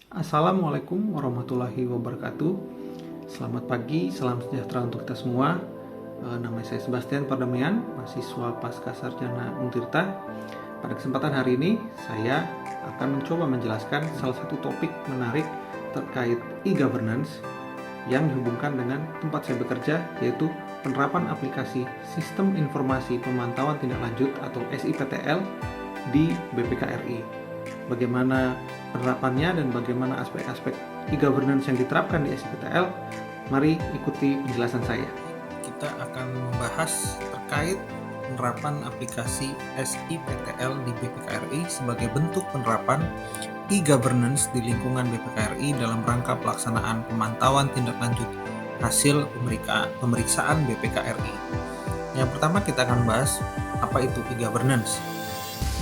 Assalamualaikum warahmatullahi wabarakatuh. Selamat pagi, salam sejahtera untuk kita semua. Nama saya Sebastian Pardamaian, mahasiswa Pasca Sarjana Untirta. Pada kesempatan hari ini, saya akan mencoba menjelaskan salah satu topik menarik terkait e-governance yang dihubungkan dengan tempat saya bekerja, yaitu penerapan aplikasi Sistem Informasi Pemantauan Tindak Lanjut atau SIPTL di BPKRI. Bagaimana penerapannya dan bagaimana aspek-aspek e-governance yang diterapkan di SIPTL, mari ikuti penjelasan saya. Kita akan membahas terkait penerapan aplikasi SIPTL di BPKRI sebagai bentuk penerapan e-governance di lingkungan BPKRI dalam rangka pelaksanaan pemantauan tindak lanjut hasil pemeriksaan BPKRI. Yang pertama kita akan bahas apa itu e-governance.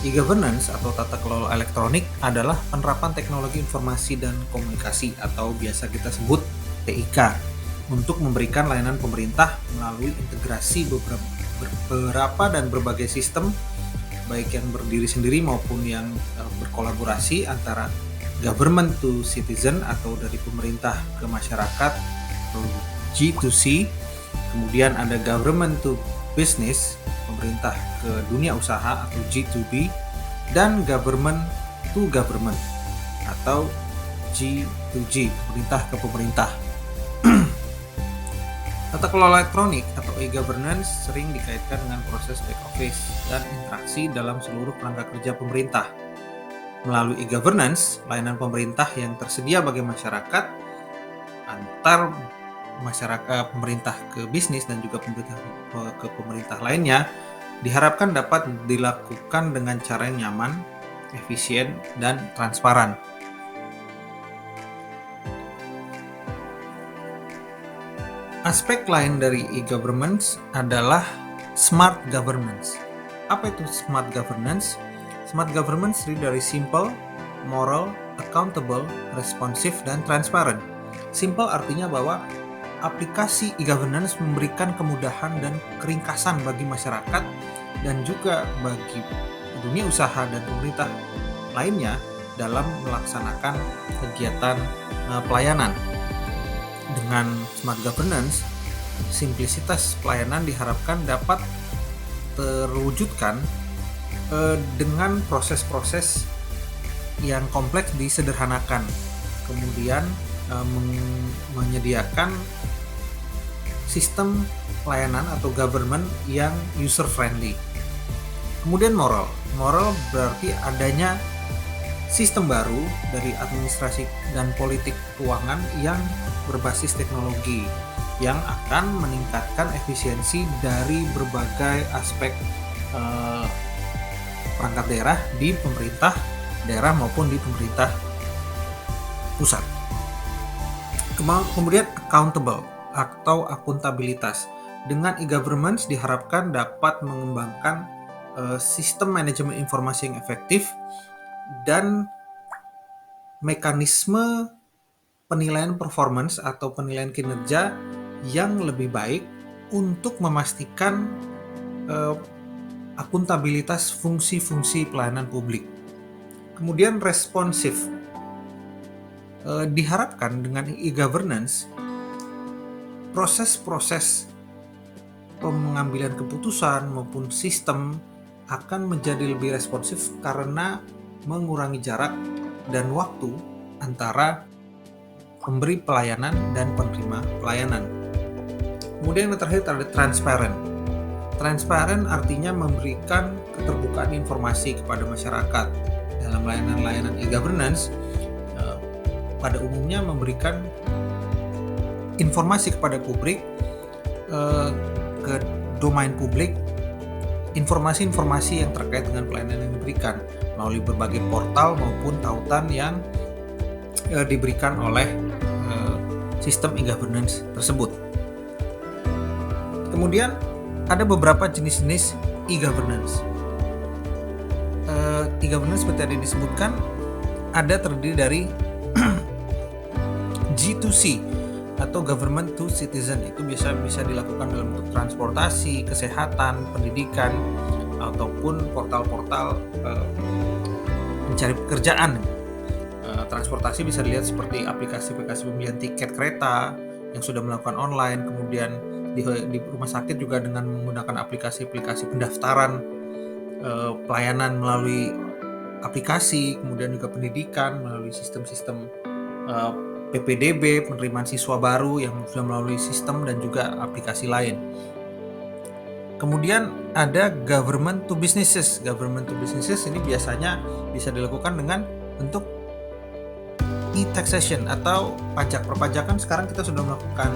E-governance atau tata kelola elektronik adalah penerapan teknologi informasi dan komunikasi atau biasa kita sebut TIK untuk memberikan layanan pemerintah melalui integrasi beberapa dan berbagai sistem baik yang berdiri sendiri maupun yang berkolaborasi antara government to citizen atau dari pemerintah ke masyarakat atau G2C, kemudian ada government to business, pemerintah ke dunia usaha atau G2B, dan government to government atau G2G, pemerintah ke pemerintah. Tata kelola elektronik atau e-governance sering dikaitkan dengan proses back office dan interaksi dalam seluruh kerangka kerja pemerintah. Melalui e-governance, layanan pemerintah yang tersedia bagi masyarakat antar masyarakat pemerintah ke bisnis dan juga pemerintah ke pemerintah lainnya diharapkan dapat dilakukan dengan cara yang nyaman, efisien, dan transparan. Aspek lain dari e-governance adalah smart governance. Apa itu smart governance? Smart governance terdiri dari simple, moral, accountable, responsive, dan transparent. Simple artinya bahwa aplikasi e-governance memberikan kemudahan dan keringkasan bagi masyarakat dan juga bagi dunia usaha dan pemerintah lainnya dalam melaksanakan kegiatan pelayanan. Dengan smart governance, simplisitas pelayanan diharapkan dapat terwujudkan dengan proses-proses yang kompleks disederhanakan, kemudian menyediakan sistem pelayanan atau government yang user friendly. Kemudian moral berarti adanya sistem baru dari administrasi dan politik keuangan yang berbasis teknologi yang akan meningkatkan efisiensi dari berbagai aspek perangkat daerah di pemerintah daerah maupun di pemerintah pusat. Kemudian accountable atau akuntabilitas. Dengan e-governance diharapkan dapat mengembangkan sistem manajemen informasi yang efektif dan mekanisme penilaian performance atau penilaian kinerja yang lebih baik untuk memastikan akuntabilitas fungsi-fungsi pelayanan publik. Kemudian responsif. Diharapkan dengan e-governance proses-proses pengambilan keputusan maupun sistem akan menjadi lebih responsif karena mengurangi jarak dan waktu antara pemberi pelayanan dan penerima pelayanan. Kemudian yang terakhir ada transparent. Transparent artinya memberikan keterbukaan informasi kepada masyarakat. Dalam layanan-layanan e-governance pada umumnya memberikan informasi kepada publik, ke domain publik, informasi-informasi yang terkait dengan pelayanan yang diberikan melalui berbagai portal maupun tautan yang diberikan oleh sistem e-governance tersebut. Kemudian ada beberapa jenis-jenis e-governance. E-governance seperti tadi disebutkan ada terdiri dari G2C atau government to citizen, itu bisa dilakukan dalam bentuk transportasi, kesehatan, pendidikan, ataupun portal-portal mencari pekerjaan. transportasi bisa dilihat seperti aplikasi-aplikasi pembelian tiket kereta yang sudah melakukan online, kemudian di rumah sakit juga dengan menggunakan aplikasi-aplikasi pendaftaran pelayanan melalui aplikasi, kemudian juga pendidikan melalui sistem-sistem PPDB, penerimaan siswa baru yang sudah melalui sistem dan juga aplikasi lain. Kemudian ada government to businesses. Government to businesses ini biasanya bisa dilakukan dengan bentuk e-taxation atau pajak perpajakan. Sekarang kita sudah melakukan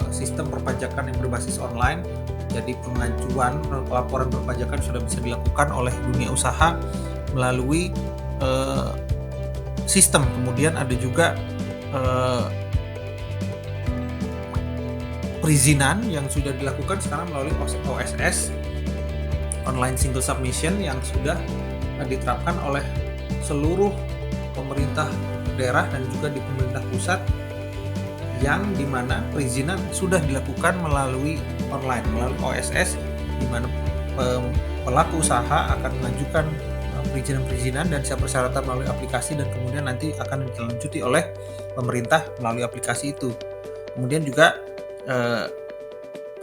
sistem perpajakan yang berbasis online. Jadi pengajuan laporan perpajakan sudah bisa dilakukan oleh dunia usaha melalui sistem. Kemudian ada juga perizinan yang sudah dilakukan sekarang melalui OSS, Online Single Submission, yang sudah diterapkan oleh seluruh pemerintah daerah dan juga di pemerintah pusat, yang dimana perizinan sudah dilakukan melalui online, melalui OSS, di mana pelaku usaha akan mengajukan perizinan dan siap persyaratan melalui aplikasi dan kemudian nanti akan dilanjuti oleh pemerintah melalui aplikasi itu. Kemudian juga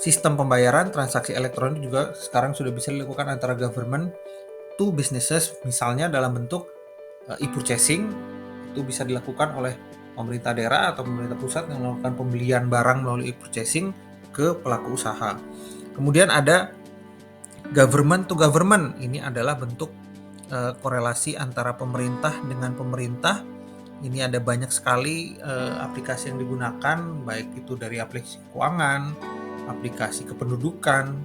sistem pembayaran transaksi elektronik juga sekarang sudah bisa dilakukan antara government to businesses, misalnya dalam bentuk e-purchasing. Itu bisa dilakukan oleh pemerintah daerah atau pemerintah pusat yang melakukan pembelian barang melalui e-purchasing ke pelaku usaha. Kemudian ada government to government, ini adalah bentuk korelasi antara pemerintah dengan pemerintah. Ini ada banyak sekali aplikasi yang digunakan, baik itu dari aplikasi keuangan, aplikasi kependudukan,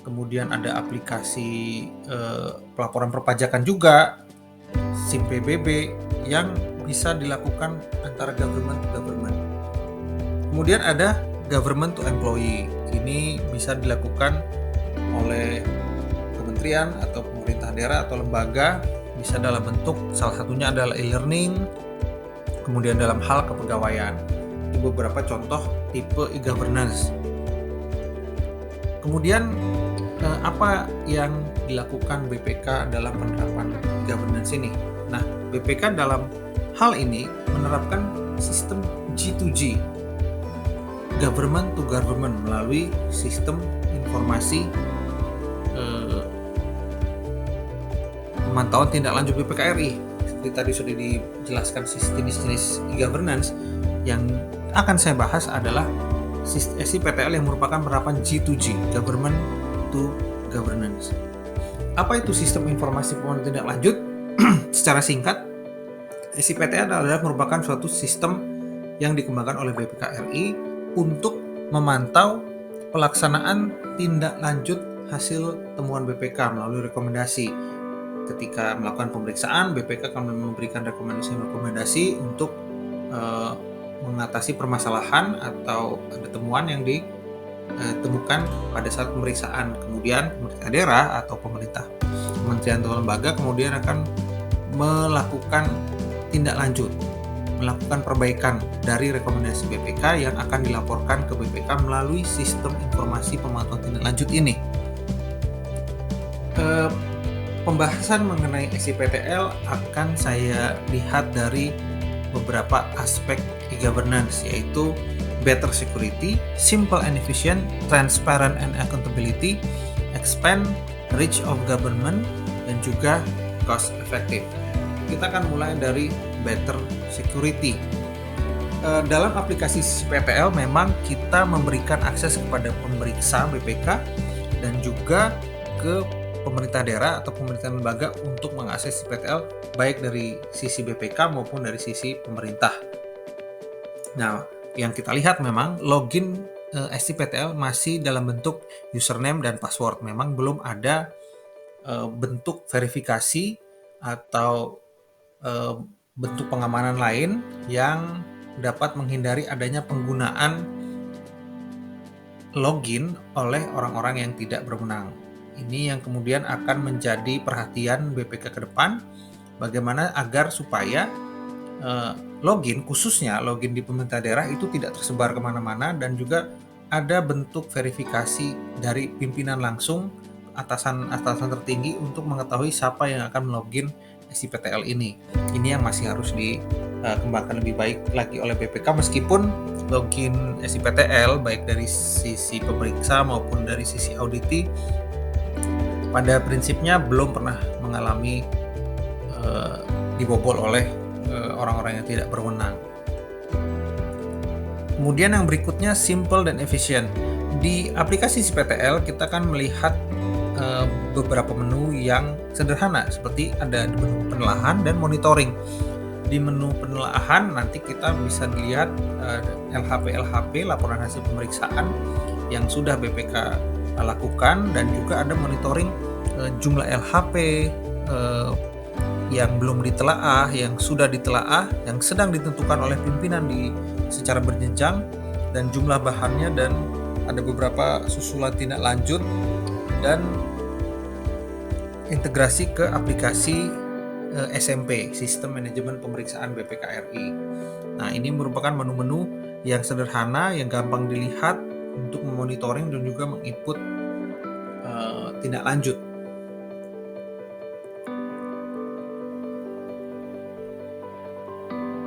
kemudian ada aplikasi pelaporan perpajakan juga, SIM PBB, yang bisa dilakukan antara government to government. Kemudian ada government to employee. Ini bisa dilakukan oleh kementerian atau pemerintah daerah atau lembaga, bisa dalam bentuk salah satunya adalah e-learning, kemudian dalam hal kepegawaian. Itu beberapa contoh tipe e-governance. Kemudian apa yang dilakukan BPK dalam penerapan e-governance ini? Nah, BPK dalam hal ini menerapkan sistem G2G, government to government, melalui sistem informasi pemantauan tindak lanjut BPK RI. Seperti tadi sudah dijelaskan jenis-jenis e-governance. Yang akan saya bahas adalah SIPTL yang merupakan penerapan G2G, government to governance. Apa itu sistem informasi pemantauan tindak lanjut? Secara singkat, SIPTL adalah merupakan suatu sistem yang dikembangkan oleh BPK RI untuk memantau pelaksanaan tindak lanjut hasil temuan BPK melalui rekomendasi. Ketika melakukan pemeriksaan, BPK akan memberikan rekomendasi untuk mengatasi permasalahan atau ada temuan yang ditemukan pada saat pemeriksaan. Kemudian pemerintah daerah atau kementerian atau lembaga kemudian akan melakukan tindak lanjut, melakukan perbaikan dari rekomendasi BPK yang akan dilaporkan ke BPK melalui sistem informasi pemantauan tindak lanjut ini. Pembahasan mengenai SIPTL akan saya lihat dari beberapa aspek e-governance, yaitu better security, simple and efficient, transparent and accountability, expand reach of government, dan juga cost effective. Kita akan mulai dari better security. Dalam aplikasi SIPTL memang kita memberikan akses kepada pemeriksa BPK dan juga ke pemerintah daerah atau pemerintah lembaga untuk mengakses SIPTL baik dari sisi BPK maupun dari sisi pemerintah. Nah, yang kita lihat memang login SIPTL masih dalam bentuk username dan password. Memang belum ada bentuk verifikasi atau bentuk pengamanan lain yang dapat menghindari adanya penggunaan login oleh orang-orang yang tidak berwenang. Ini yang kemudian akan menjadi perhatian BPK ke depan, bagaimana agar supaya login, khususnya login di pemerintah daerah itu tidak tersebar kemana-mana, dan juga ada bentuk verifikasi dari pimpinan langsung, atasan tertinggi untuk mengetahui siapa yang akan login SIPTL ini. Ini yang masih harus dikembangkan lebih baik lagi oleh BPK, meskipun login SIPTL baik dari sisi pemeriksa maupun dari sisi auditi pada prinsipnya belum pernah mengalami dibobol oleh orang-orang yang tidak berwenang. Kemudian yang berikutnya simple dan efisien. Di aplikasi SIPTL kita kan melihat beberapa menu yang sederhana, seperti ada menu penelaahan dan monitoring. Di menu penelaahan nanti kita bisa lihat LHP laporan hasil pemeriksaan yang sudah BPK lakukan, dan juga ada monitoring jumlah LHP yang belum ditelaah, yang sudah ditelaah, yang sedang ditentukan oleh pimpinan secara berjenjang, dan jumlah bahannya, dan ada beberapa susulan tindak lanjut dan integrasi ke aplikasi SMP, Sistem Manajemen Pemeriksaan BPK RI. Nah, ini merupakan menu-menu yang sederhana, yang gampang dilihat untuk memonitoring dan juga menginput tindak lanjut.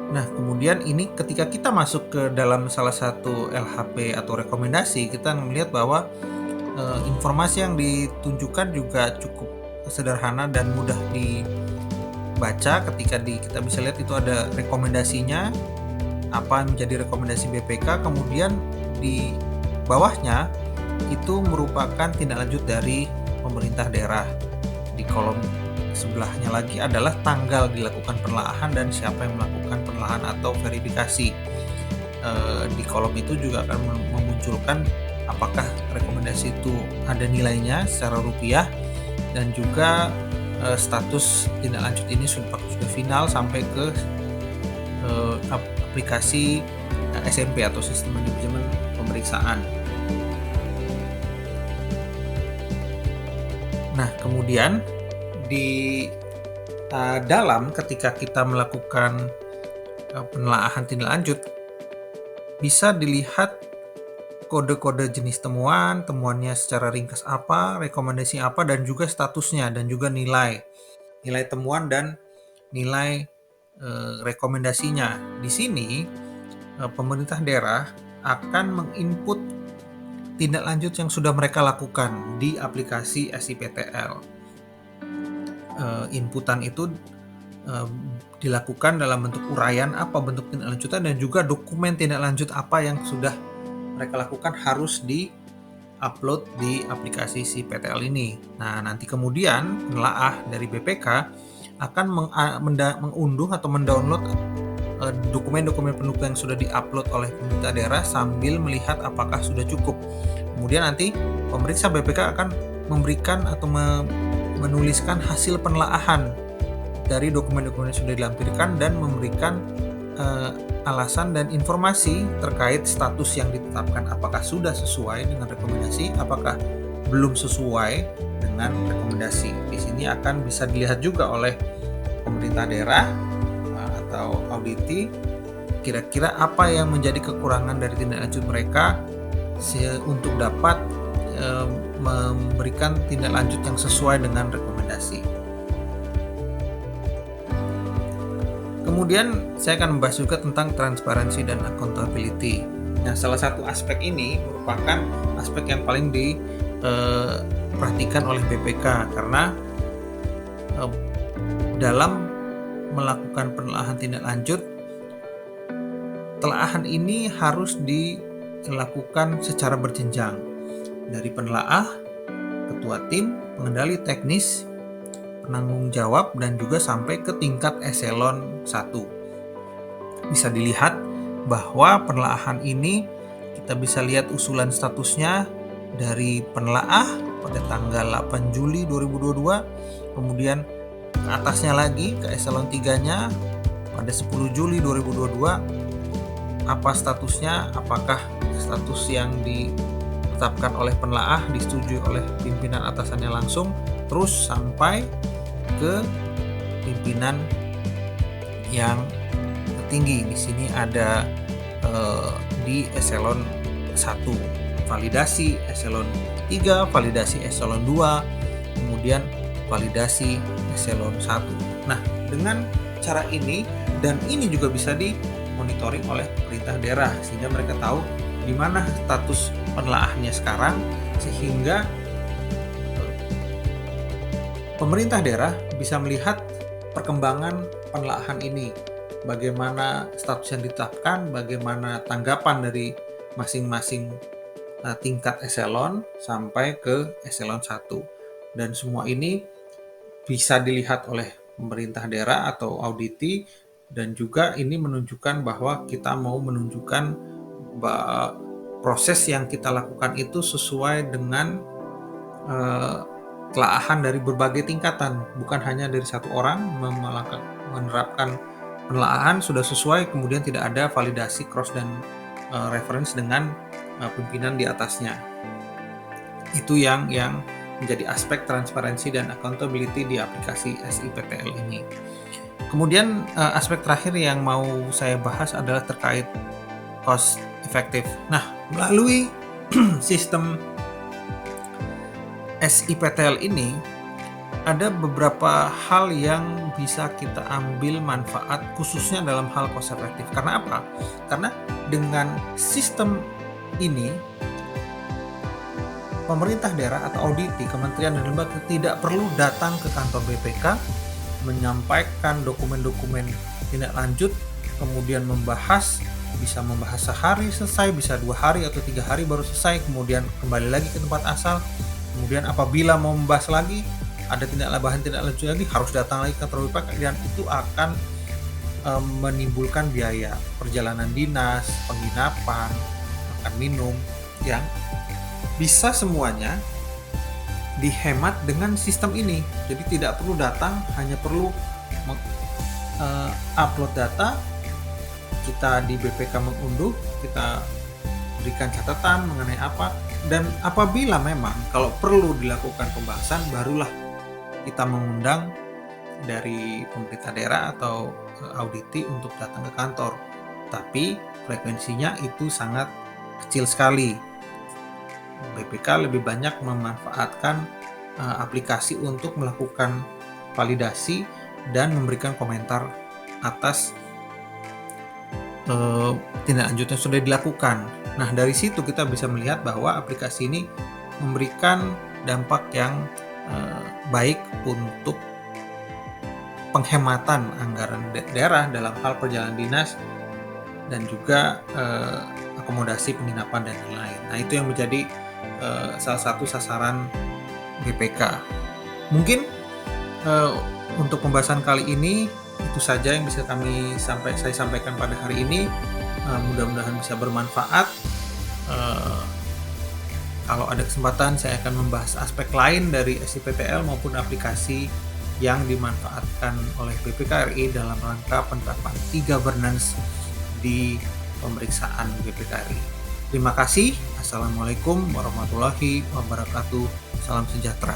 Nah, kemudian ini ketika kita masuk ke dalam salah satu LHP atau rekomendasi, kita melihat bahwa informasi yang ditunjukkan juga cukup sederhana dan mudah dibaca. Ketika kita bisa lihat itu ada rekomendasinya, apa yang menjadi rekomendasi BPK, kemudian di bawahnya itu merupakan tindak lanjut dari pemerintah daerah. Di kolom sebelahnya lagi adalah tanggal dilakukan penelaahan dan siapa yang melakukan penelaahan atau verifikasi. Di kolom itu juga akan memunculkan apakah rekomendasi itu ada nilainya secara rupiah, dan juga status tindak lanjut ini sudah final sampai ke aplikasi SMP atau Sistem Manajemen Pemeriksaan. Nah, kemudian di dalam ketika kita melakukan penelaahan tindak lanjut, bisa dilihat kode-kode jenis temuannya secara ringkas apa, rekomendasi apa, dan juga statusnya, dan juga nilai temuan dan nilai rekomendasinya. Di sini pemerintah daerah akan menginput tindak lanjut yang sudah mereka lakukan di aplikasi SIPTL. Inputan itu dilakukan dalam bentuk uraian apa bentuk tindak lanjutan, dan juga dokumen tindak lanjut apa yang sudah mereka lakukan harus di-upload di aplikasi SIPTL ini. Nah, nanti kemudian penelaah dari BPK akan mengunduh atau mendownload dokumen-dokumen pendukung yang sudah di-upload oleh pemerintah daerah sambil melihat apakah sudah cukup. Kemudian nanti pemeriksa BPK akan memberikan atau menuliskan hasil penelaahan dari dokumen-dokumen yang sudah dilampirkan dan memberikan alasan dan informasi terkait status yang ditetapkan, apakah sudah sesuai dengan rekomendasi, apakah belum sesuai dengan rekomendasi. Di sini akan bisa dilihat juga oleh pemerintah daerah atau auditi kira-kira apa yang menjadi kekurangan dari tindak lanjut mereka untuk dapat memberikan tindak lanjut yang sesuai dengan rekomendasi. Kemudian saya akan membahas juga tentang transparansi dan accountability. Nah, salah satu aspek ini merupakan aspek yang paling diperhatikan oleh BPK, karena dalam melakukan penelaahan tindak lanjut, telaahan ini harus dilakukan secara berjenjang, dari penelaah, ketua tim, pengendali teknis, penanggung jawab, dan juga sampai ke tingkat eselon 1. Bisa dilihat bahwa penelaahan ini kita bisa lihat usulan statusnya dari penelaah pada tanggal 8 Juli 2022, kemudian ke atasnya lagi ke eselon 3-nya pada 10 Juli 2022, apa statusnya, apakah status yang ditetapkan oleh penelaah disetujui oleh pimpinan atasannya langsung, terus sampai ke pimpinan yang tertinggi. Di sini ada di eselon 1 validasi, eselon 3 validasi, eselon 2 kemudian validasi eselon 1. Nah, dengan cara ini, dan ini juga bisa dimonitoring oleh pemerintah daerah sehingga mereka tahu di mana status penelaahannya sekarang, sehingga pemerintah daerah bisa melihat perkembangan penelaahan ini, bagaimana status yang ditetapkan, bagaimana tanggapan dari masing-masing tingkat eselon sampai ke eselon 1. Dan semua ini bisa dilihat oleh pemerintah daerah atau auditi, dan juga ini menunjukkan bahwa kita mau menunjukkan proses yang kita lakukan itu sesuai dengan telaahan dari berbagai tingkatan, bukan hanya dari satu orang menerapkan penelaahan sudah sesuai, kemudian tidak ada validasi cross dan reference dengan pimpinan di atasnya. Itu yang menjadi aspek transparansi dan accountability di aplikasi SIPTL ini. Kemudian aspek terakhir yang mau saya bahas adalah terkait cost effective. Nah, melalui sistem SIPTL ini ada beberapa hal yang bisa kita ambil manfaat khususnya dalam hal cost effective. Karena apa? Karena dengan sistem ini pemerintah daerah atau auditi, kementerian dan lembaga tidak perlu datang ke kantor BPK menyampaikan dokumen-dokumen tindak lanjut, kemudian bisa membahas sehari selesai, bisa 2 hari atau 3 hari baru selesai, kemudian kembali lagi ke tempat asal. Kemudian apabila mau membahas lagi, ada tindak lanjut lagi, harus datang lagi ke kantor BPK, dan itu akan menimbulkan biaya perjalanan dinas, penginapan, makan minum, yang bisa semuanya dihemat dengan sistem ini. Jadi tidak perlu datang, hanya perlu upload data, kita di BPK mengunduh, kita berikan catatan mengenai apa, dan apabila memang kalau perlu dilakukan pembahasan, barulah kita mengundang dari pemerintah daerah atau auditi untuk datang ke kantor. Tapi frekuensinya itu sangat kecil sekali. BPK lebih banyak memanfaatkan aplikasi untuk melakukan validasi dan memberikan komentar atas tindak lanjut yang sudah dilakukan. Nah, dari situ kita bisa melihat bahwa aplikasi ini memberikan dampak yang baik untuk penghematan anggaran daerah dalam hal perjalanan dinas dan juga akomodasi penginapan dan lain-lain. Nah, itu yang menjadi salah satu sasaran BPK. Mungkin untuk pembahasan kali ini itu saja yang bisa saya sampaikan pada hari ini. Mudah-mudahan bisa bermanfaat. Kalau ada kesempatan saya akan membahas aspek lain dari SIPTL maupun aplikasi yang dimanfaatkan oleh BPK RI dalam rangka penerapan e-governance di pemeriksaan BPK RI. Terima kasih. Assalamualaikum warahmatullahi wabarakatuh. Salam sejahtera.